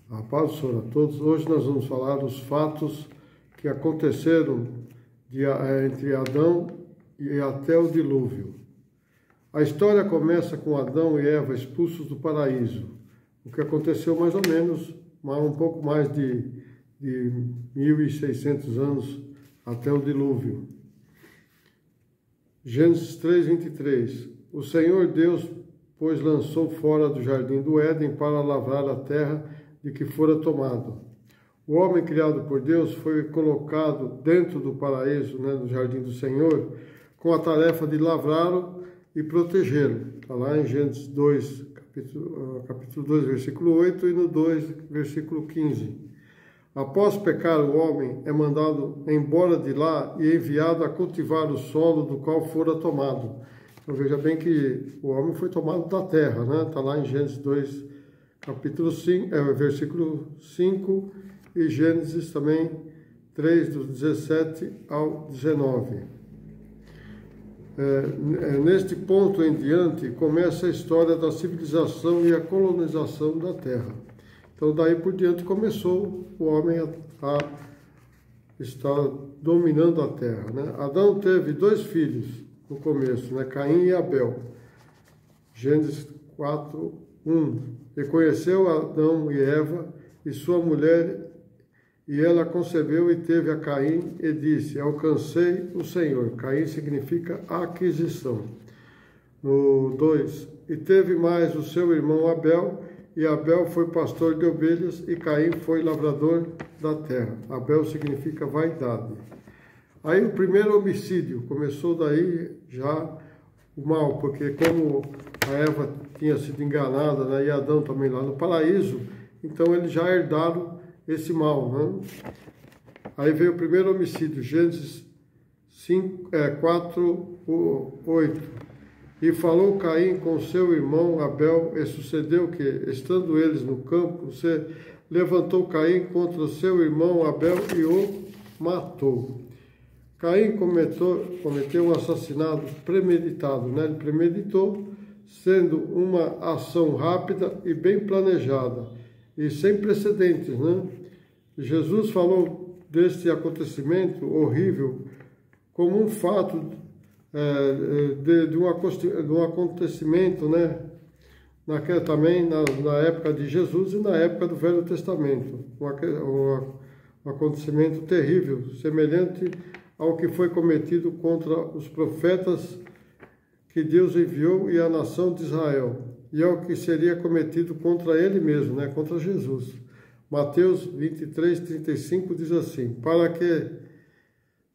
A paz do Senhor a todos. Hoje nós vamos falar dos fatos que aconteceram entre Adão e até o dilúvio. A história começa com Adão e Eva expulsos do paraíso, o que aconteceu mais ou menos um pouco mais de 1.600 anos até o dilúvio. Gênesis 3:23. O Senhor Deus, pois, lançou fora do jardim do Éden para lavrar a terra de que fora tomado. O homem criado por Deus foi colocado dentro do paraíso, no jardim do Senhor, com a tarefa de lavrá-lo e protegê-lo. Está lá em Gênesis 2, capítulo 2, versículo 8 e no 2, versículo 15. Após pecar, o homem é mandado embora de lá e enviado a cultivar o solo do qual fora tomado. Então veja bem que o homem foi tomado da terra, Está lá em Gênesis 2, capítulo 5, versículo 5 e Gênesis também 3, do 17 ao 19. Neste ponto em diante começa a história da civilização e a colonização da terra. Então daí por diante começou o homem a estar dominando a terra. Adão teve 2 filhos no começo, Caim e Abel. Gênesis 4, 1. E conheceu Adão e Eva e sua mulher, e ela concebeu e teve a Caim e disse: alcancei o Senhor. Caim significa aquisição. No 2. E teve mais o seu irmão Abel, e Abel foi pastor de ovelhas, e Caim foi lavrador da terra. Abel significa vaidade. Aí o primeiro homicídio, começou daí já o mal, porque como a Eva tinha sido enganada, e Adão também lá no paraíso, então eles já herdaram esse mal. Aí veio o primeiro homicídio, Gênesis 4, 8. E falou Caim com seu irmão Abel, e sucedeu que, estando eles no campo, se levantou Caim contra o seu irmão Abel e o matou. Caim cometeu um assassinato premeditado, Ele premeditou, sendo uma ação rápida e bem planejada, e sem precedentes, Jesus falou deste acontecimento horrível como um fato de um acontecimento, também na época de Jesus e na época do Velho Testamento, um acontecimento terrível, semelhante ao que foi cometido contra os profetas que Deus enviou e a nação de Israel, e ao que seria cometido contra ele mesmo, contra Jesus. Mateus 23, 35 diz assim: para que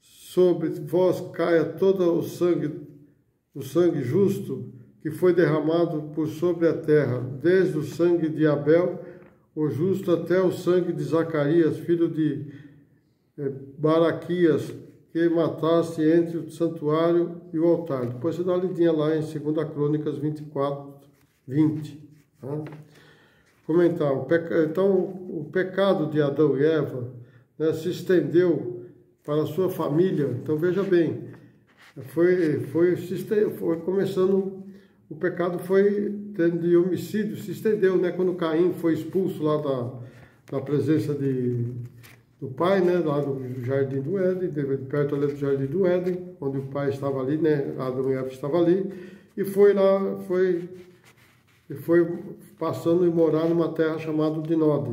sobre vós caia todo o sangue justo que foi derramado por sobre a terra, desde o sangue de Abel, o justo, até o sangue de Zacarias, filho de Baraquias, que mataste entre o santuário e o altar. Depois você dá uma lidinha lá em 2 Crônicas 24, 20. Comentar. Então, o pecado de Adão e Eva se estendeu para a sua família. Então, veja bem, foi começando, o pecado foi tendo de homicídio, se estendeu, quando Caim foi expulso lá da presença do pai, lá do Jardim do Éden, perto ali do Jardim do Éden, onde o pai estava ali, Adão e Eva estavam ali, e foi lá, foi passando e morar numa terra chamada de Nod,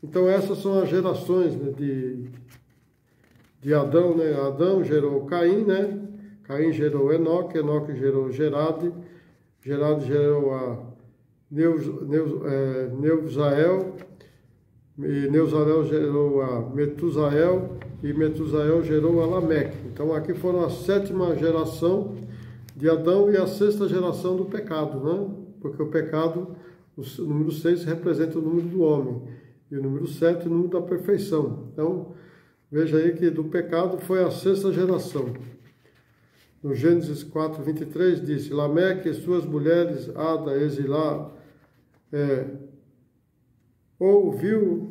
Então essas são as gerações de Adão, Adão gerou Caim, Caim gerou Enoque, Enoque gerou Gerade, Gerade gerou a Neuzael, e Neuzael gerou a Metusael, e Metusael gerou a Lameque. Então aqui foram a 7ª geração de Adão e a 6ª geração do pecado, Porque o pecado, o número 6 representa o número do homem, e o número 7 o número da perfeição. Então, veja aí que do pecado foi a 6ª geração. No Gênesis 4, 23, disse: Lameque e suas mulheres, Ada e Zilá, ouviu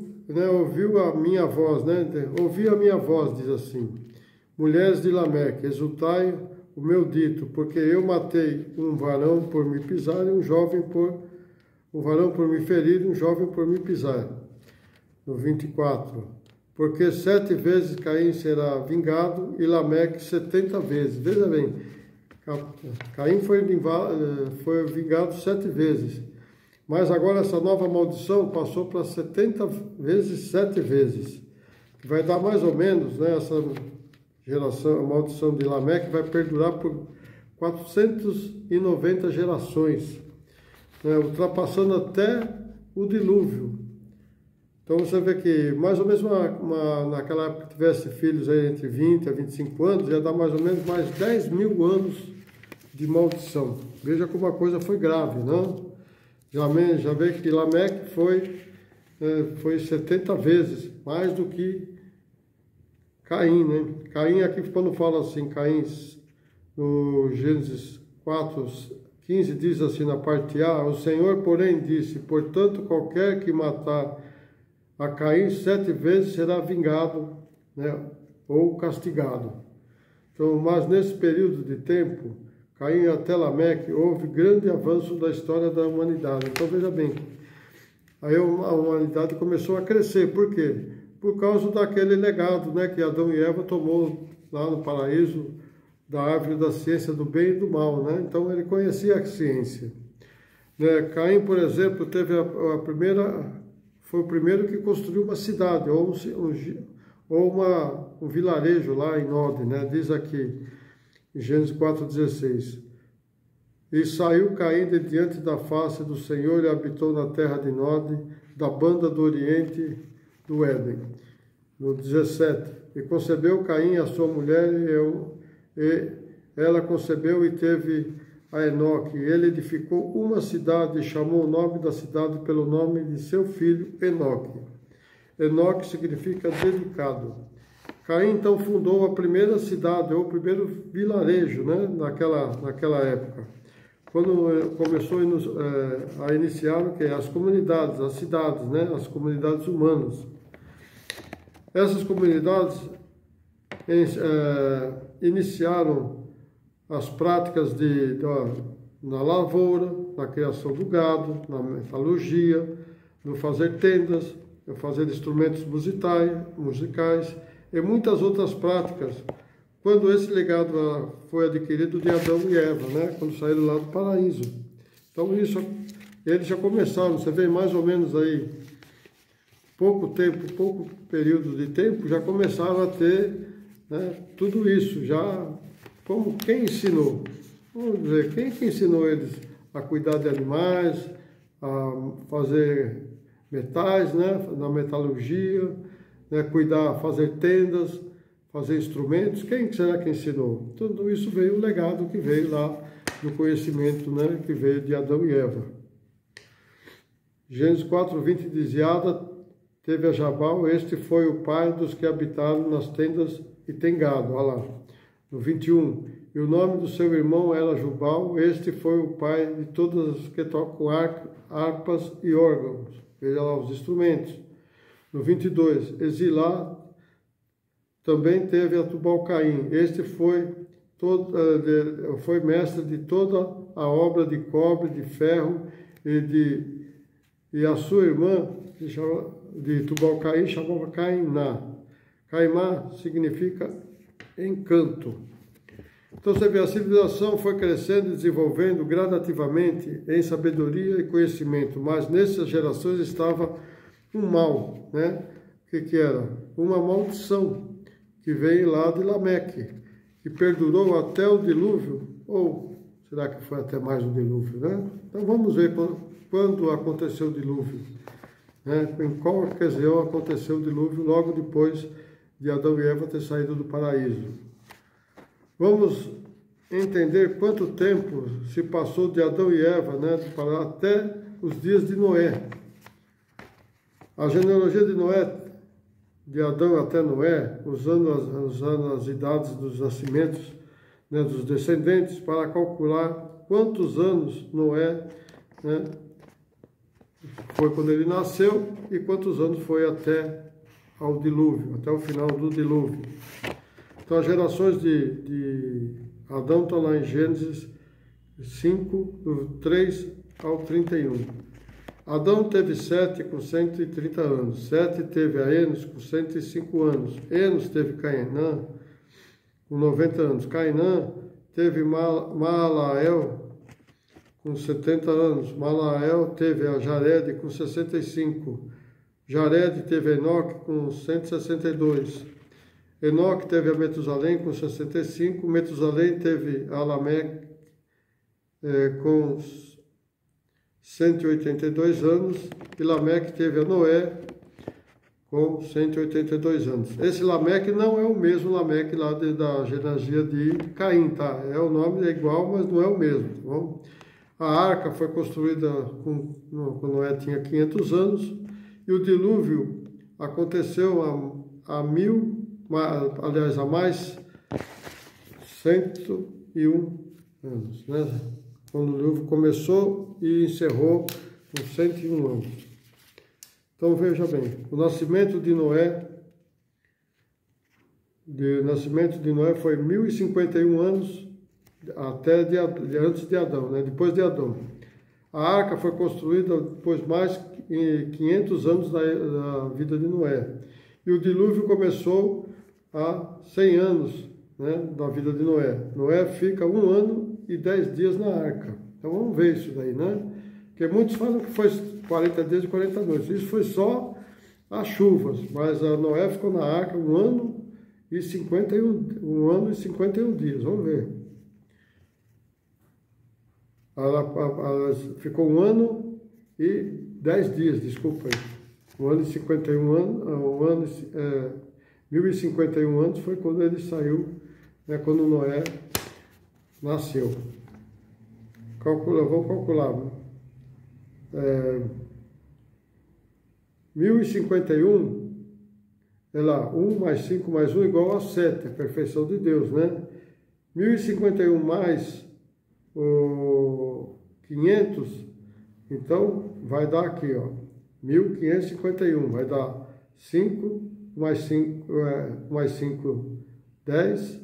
a minha voz, ouvi a minha voz, diz assim: mulheres de Lameque, exultai o meu dito, porque eu matei um varão por me pisar e um jovem por um varão por me ferir e um jovem por me pisar. No 24, porque 7 vezes Caim será vingado e Lameque 70 vezes. Veja bem, Caim foi vingado 7 vezes, mas agora essa nova maldição passou para 70 vezes 7 vezes, que vai dar mais ou menos, né, essa geração, a maldição de Lameque vai perdurar por 490 gerações, né, ultrapassando até o dilúvio. Então você vê que mais ou menos naquela época que tivesse filhos aí entre 20 a 25 anos, ia dar mais ou menos mais 10 mil anos de maldição. Veja como a coisa foi grave, não? Já vê que Lameque foi 70 vezes, mais do que Caim, né? Caim aqui, quando fala assim, Caim, no Gênesis 4:15, diz assim na parte A, o Senhor, porém, disse, portanto, qualquer que matar a Caim 7 vezes será vingado, né, ou castigado. Então, mas nesse período de tempo, Caim até Lameque, houve grande avanço da história da humanidade. Então, veja bem, aí a humanidade começou a crescer. Por quê? Por causa daquele legado, né, que Adão e Eva tomou lá no paraíso, da árvore da ciência do bem e do mal, né? Então, ele conhecia a ciência. Né? Caim, por exemplo, teve foi o primeiro que construiu uma cidade, ou um vilarejo lá em Nod, né? Diz aqui, em Gênesis 4:16. E saiu Caim de diante da face do Senhor e habitou na terra de Nod, da banda do oriente do Éden. No 17. E concebeu Caim a sua mulher, e ela concebeu e teve a Enoque. Ele edificou uma cidade e chamou o nome da cidade pelo nome de seu filho Enoque. Enoque significa dedicado. Caim então fundou a primeira cidade, ou o primeiro vilarejo, né, naquela época. Quando começou a iniciar as comunidades, as cidades, né, as comunidades humanas. Essas comunidades iniciaram as práticas na lavoura, na criação do gado, na metalurgia, no fazer tendas, no fazer instrumentos musicais e muitas outras práticas, quando esse legado foi adquirido de Adão e Eva, né? Quando saíram lá do paraíso. Então eles já começaram, você vê mais ou menos aí, pouco período de tempo, já começaram a ter, né, tudo isso, já como quem ensinou? Vamos dizer, quem que ensinou eles a cuidar de animais, a fazer metais, né, na metalurgia, né, fazer tendas, fazer instrumentos? Quem será que ensinou? Tudo isso veio o legado que veio lá do conhecimento, né, que veio de Adão e Eva. Gênesis 4:20 diz, Ada teve a Jabal, este foi o pai dos que habitaram nas tendas e tem gado. Olha lá. No 21, e o nome do seu irmão era Jubal, este foi o pai de todos os que tocam harpas e órgãos. Veja lá os instrumentos. No 22, Exilá também teve a Tubal-Caim. Este foi mestre de toda a obra de cobre, de ferro e a sua irmã de Tubal-Caim chamava Caimná. Caimá significa encanto. Então você vê, a civilização foi crescendo e desenvolvendo gradativamente em sabedoria e conhecimento, mas nessas gerações estava um mal, né? O que era? Uma maldição que veio lá de Lameque, que perdurou até o dilúvio, ou será que foi até mais o dilúvio, né? Então vamos ver quando aconteceu o dilúvio, né? Em qual ocasião aconteceu o dilúvio, logo depois de Adão e Eva ter saído do paraíso. Vamos entender quanto tempo se passou de Adão e Eva, né, até os dias de Noé. A genealogia de Noé, de Adão até Noé, usando as idades dos nascimentos, né, dos descendentes, para calcular quantos anos Noé, né, foi quando ele nasceu e quantos anos foi até ao dilúvio, até o final do dilúvio. Então, as gerações de Adão estão lá em Gênesis 5, do 3 ao 31. Adão teve Sete com 130 anos. Sete teve a Enos com 105 anos. Enos teve Cainã com 90 anos. Cainã teve Maalael com 70 anos. Maalael teve a Jared com 65. Jared teve Enoque com 162. Enoque teve a Metusalém com 65. Metusalém teve a Lameque com 182 anos. E Lameque teve a Noé com 182 anos. Esse Lameque não é o mesmo Lameque lá da genealogia de Caim, tá? O nome é igual, mas não é o mesmo, tá bom? A arca foi construída quando Noé tinha 500 anos, e o dilúvio aconteceu a mais 101 anos, né? Quando o dilúvio começou e encerrou com 101 anos. Então veja bem, o nascimento de Noé foi 1051 anos até antes de Adão, né? Depois de Adão. A arca foi construída depois mais 500 anos da vida de Noé. E o dilúvio começou há 100 anos, né, da vida de Noé. Noé fica 1 ano e 10 dias na arca. Então vamos ver isso daí, né? Porque muitos falam que foi 40 dias e 40 noites. Isso foi só as chuvas, mas a Noé ficou na arca 1 ano e 51 dias. Vamos ver. Ela ficou 1 ano e 10 dias, desculpa aí. 1 ano e 51 anos, 1051 anos foi quando ele saiu, né, quando Noé nasceu. Vamos calcular. 1051 é lá, 1 mais 5 mais 1 igual a 7, a perfeição de Deus, né? 1051 mais 500, então vai dar aqui, ó, 1551, vai dar 5 mais 5, 10,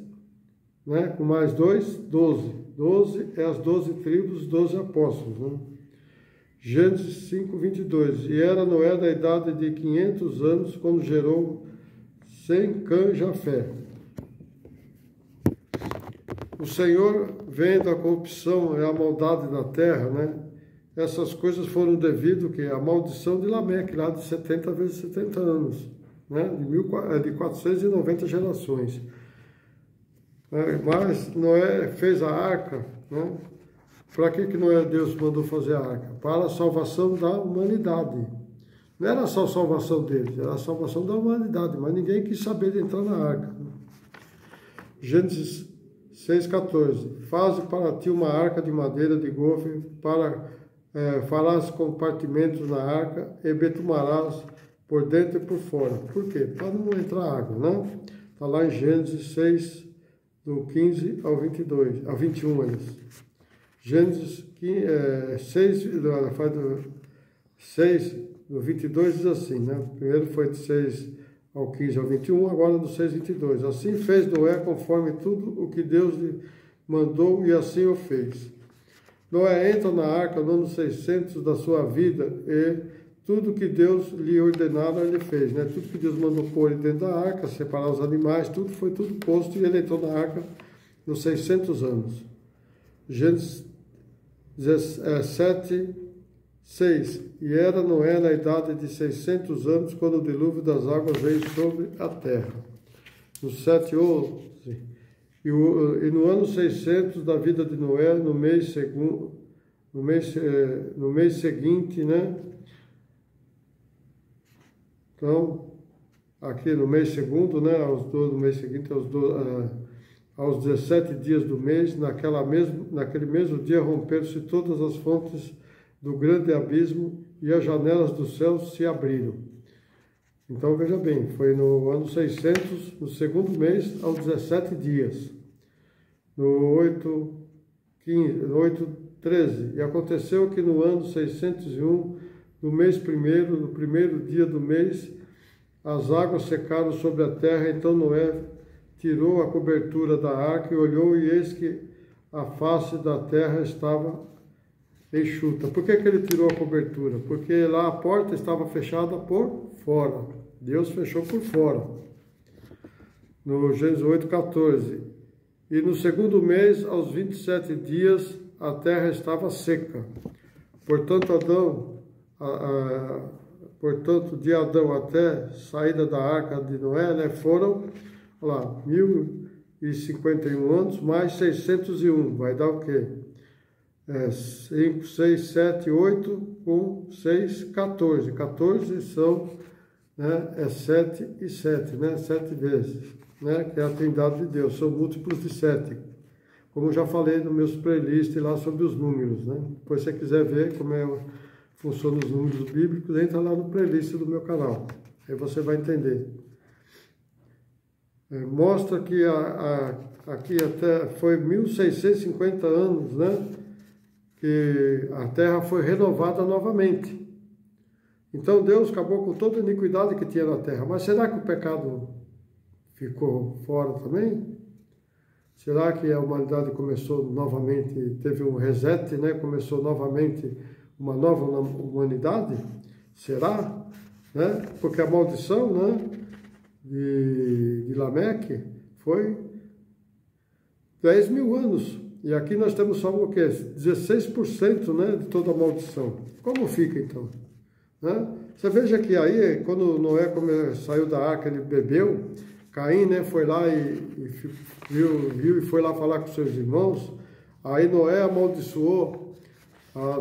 né? Com mais 2, 12. 12 é as 12 tribos, 12 apóstolos, né? Gênesis 5, 22. E era Noé da idade de 500 anos quando gerou Sem, Cã, Jafé. O Senhor, vendo a corrupção e a maldade na terra, né? Essas coisas foram devido à maldição de Lameque, lá de 70 vezes 70 anos, né? De 490 gerações. Mas Noé fez a arca, né? Para que Deus mandou fazer a arca? Para a salvação da humanidade. Não era só a salvação deles, era a salvação da humanidade, mas ninguém quis saber de entrar na arca. Gênesis 6,14. Faze para ti uma arca de madeira de gofre, farás compartimentos na arca e betumarás por dentro e por fora. Por quê? Para não entrar água, né? Está lá em Gênesis 6, do 15 ao 22, ao 21, eles. Gênesis 6, do 22 diz assim, né? Primeiro foi de 6 ao 15 ao 21, agora do 6 ao 22. Assim fez Noé conforme tudo o que Deus lhe mandou, e assim o fez. Noé entra na arca no ano 600 da sua vida, e tudo que Deus lhe ordenara ele fez, né? Tudo que Deus mandou pôr dentro da arca, separar os animais, tudo foi posto, e ele entrou na arca nos 600 anos. Gênesis 17, 6. E era Noé na idade de 600 anos, quando o dilúvio das águas veio sobre a terra. No 7, 11. E no ano 600 da vida de Noé, no mês seguinte, né? Então, aqui no mês segundo, né? No mês seguinte, aos 17 dias do mês, naquele mesmo dia romperam-se todas as fontes do grande abismo e as janelas do céu se abriram. Então, veja bem, foi no ano 600, no segundo mês, aos 17 dias. No 8:13. E aconteceu que no ano 601, no mês primeiro, no primeiro dia do mês, as águas secaram sobre a terra. Então Noé tirou a cobertura da arca e olhou, e eis que a face da terra estava enxuta. Por que ele tirou a cobertura? Porque lá a porta estava fechada por fora. Deus fechou por fora. No Gênesis 8:14. E no segundo mês, aos 27 dias, a terra estava seca. Portanto, de Adão até saída da arca de Noé, né, foram, olha lá, 1051 anos, mais 601. Vai dar o quê? 5, 6, 7, 8, 1, 6, 14. 14 são, né, 7 e 7, né, 7 vezes, né, que é a trindade de Deus, são múltiplos de 7. Como eu já falei nos meus playlists lá sobre os números, né? Depois, se você quiser ver como funcionam os números bíblicos, entra lá no playlist do meu canal. Aí você vai entender. Mostra que aqui até foi 1650 anos, né? Que a terra foi renovada novamente. Então Deus acabou com toda a iniquidade que tinha na terra. Mas será que o pecado ficou fora também? Será que a humanidade começou novamente, teve um reset, né? Começou novamente uma nova humanidade? Será? Né? Porque a maldição, né, de Lameque foi 10 mil anos. E aqui nós temos só o quê? 16%, né, de toda a maldição. Como fica então? Né? Você veja que aí, quando Noé saiu da arca, ele bebeu, Caim, né, foi lá e viu e foi lá falar com seus irmãos. Aí Noé amaldiçoou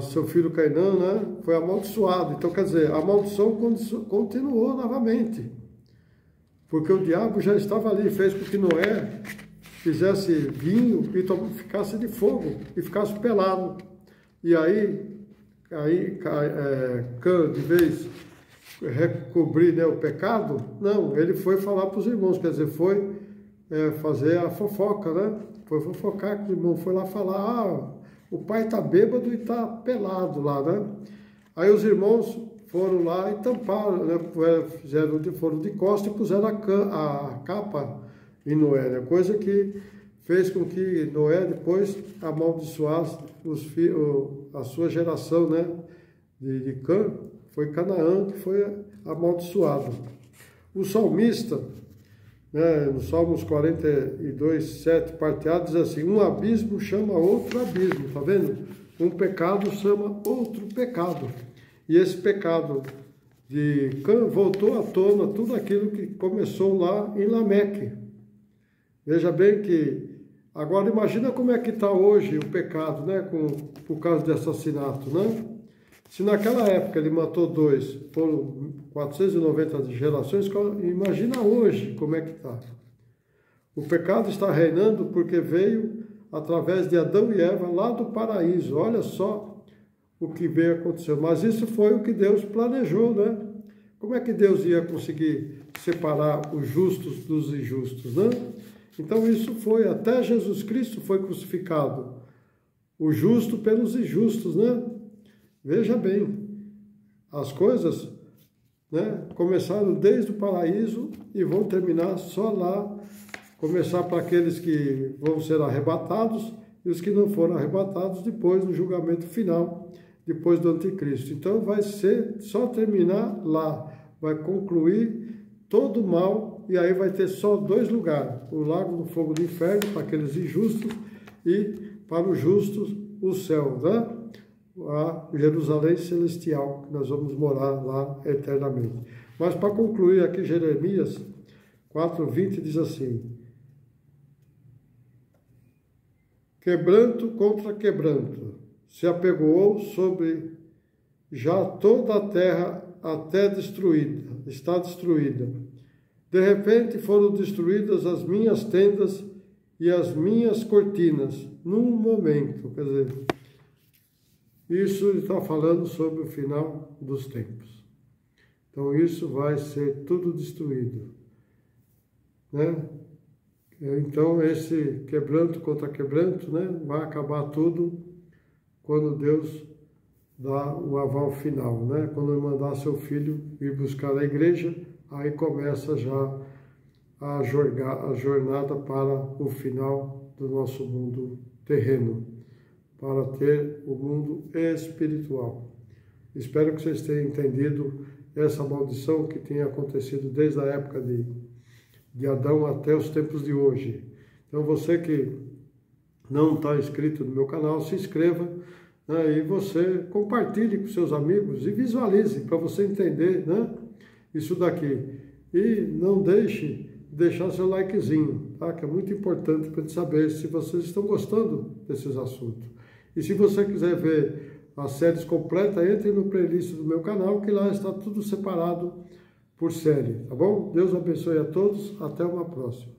seu filho Cainã, né, foi amaldiçoado. Então, quer dizer, a maldição continuou novamente. Porque o diabo já estava ali, fez com que Noé fizesse vinho e ficasse de fogo e ficasse pelado. E aí de vez recobrir, né, o pecado, não, ele foi falar para os irmãos, quer dizer, foi fazer a fofoca, né? Foi fofocar com os irmãos, foi lá falar, o pai está bêbado e está pelado lá, né? Aí os irmãos foram lá e tamparam, né? Foram de costas e puseram a capa em Noé, né? Coisa que fez com que Noé depois amaldiçoasse a sua geração, né? De Cã, foi Canaã que foi amaldiçoado. O salmista, né, no Salmos 42, 7, parte A, diz assim: um abismo chama outro abismo, tá vendo? Um pecado chama outro pecado. E esse pecado de Cã voltou à tona tudo aquilo que começou lá em Lameque. Veja bem que, agora imagina como é que está hoje o pecado, né, por causa de assassinato, né? Se naquela época ele matou 2, foram 490 gerações, imagina hoje como é que está. O pecado está reinando porque veio através de Adão e Eva lá do paraíso. Olha só o que veio acontecer. Mas isso foi o que Deus planejou, né? Como é que Deus ia conseguir separar os justos dos injustos, né? Então isso foi, até Jesus Cristo foi crucificado, o justo pelos injustos, né? Veja bem, as coisas, né, começaram desde o paraíso e vão terminar só lá, começar para aqueles que vão ser arrebatados e os que não foram arrebatados depois do julgamento final, depois do anticristo. Então vai ser só terminar lá, vai concluir todo o mal e aí vai ter só 2 lugares, o lago do fogo do inferno para aqueles injustos e para os justos o céu, né? A Jerusalém celestial, que nós vamos morar lá eternamente. Mas para concluir aqui, Jeremias 4:20 diz assim: quebranto contra quebranto, se apegou sobre já toda a terra até destruída, está destruída. De repente foram destruídas as minhas tendas e as minhas cortinas, num momento, quer dizer, isso está falando sobre o final dos tempos. Então isso vai ser tudo destruído, né? Então esse quebranto contra quebranto, né, vai acabar tudo quando Deus dá o aval final, né? Quando ele mandar seu filho ir buscar a igreja, aí começa já a jornada para o final do nosso mundo terreno. para ter o mundo espiritual. Espero que vocês tenham entendido essa maldição que tem acontecido desde a época de Adão até os tempos de hoje. Então você que não está inscrito no meu canal, se inscreva, né, e você compartilhe com seus amigos e visualize para você entender, né, isso daqui. E não deixar seu likezinho, tá? Que é muito importante para a gente saber se vocês estão gostando desses assuntos. E se você quiser ver as séries completas, entre no playlist do meu canal, que lá está tudo separado por série, tá bom? Deus abençoe a todos, até uma próxima.